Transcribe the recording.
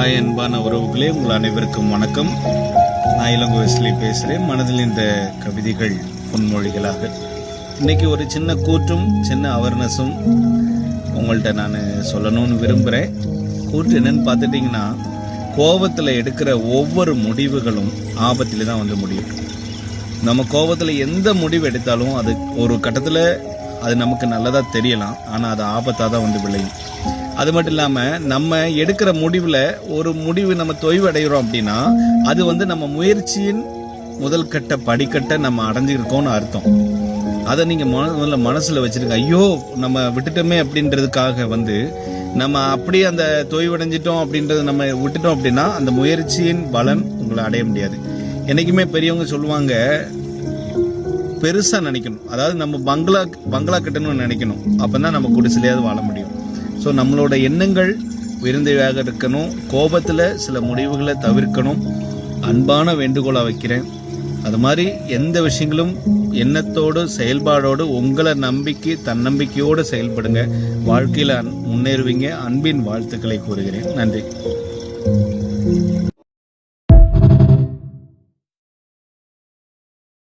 Hi அன்பான உறவுகளே, உங்கள் அனைவருக்கும் வணக்கம். நான் இளங்கோ வெஸ்லி பேசுகிறேன். மனதில் இந்த கவிதைகள் பொன்மொழிகளாக இன்னைக்கு ஒரு சின்ன கூற்றும் சின்ன அவேர்னஸும் உங்கள்கிட்ட நான் சொல்லணும்னு விரும்புகிறேன். கூற்று என்னன்னு பார்த்துட்டிங்கன்னா, கோபத்தில் எடுக்கிற ஒவ்வொரு முடிவுகளும் ஆபத்தில் தான் வந்து முடியும். நம்ம கோபத்தில் எந்த முடிவு எடுத்தாலும் அது ஒரு கட்டத்தில் அது நமக்கு நல்லதாக தெரியலாம், ஆனால் அது ஆபத்தாக தான் வந்து விளையும். அது மட்டும் இல்லாமல் நம்ம எடுக்கிற முடிவில் ஒரு முடிவு நம்ம தொய்வு அடைகிறோம் அப்படின்னா அது வந்து நம்ம முயற்சியின் முதல் கட்ட படிக்கட்டை நம்ம அடைஞ்சிருக்கோம்னு அர்த்தம். அதை நீங்கள் முதல்ல மனசில் வச்சுருங்க. ஐயோ நம்ம விட்டுட்டோமே அப்படின்றதுக்காக வந்து நம்ம அப்படியே அந்த தொய்வடைஞ்சிட்டோம் அப்படின்றத நம்ம விட்டுட்டோம் அப்படின்னா அந்த முயற்சியின் பலன் உங்களை அடைய முடியாது. என்றைக்குமே பெரியவங்க சொல்லுவாங்க, பெருசாக நினைக்கணும். அதாவது நம்ம பங்களா கட்டணும்னு நினைக்கணும். அப்போ தான் நம்ம குடிசையிலேயாவது வாழ முடியும். ஸோ நம்மளோட எண்ணங்கள் விருந்தையாக இருக்கணும். கோபத்தில் சில முடிவுகளை தவிர்க்கணும். அன்பான வேண்டுகோளை வைக்கிறேன். அது மாதிரி எந்த விஷயங்களும் எண்ணத்தோடு செயல்பாடோடு உங்களை நம்பிக்கை தன்னம்பிக்கையோடு செயல்படுங்க. வாழ்க்கையில் முன்னேறுவீங்க. அன்பின் வாழ்த்துக்களை கூறுகிறேன். நன்றி.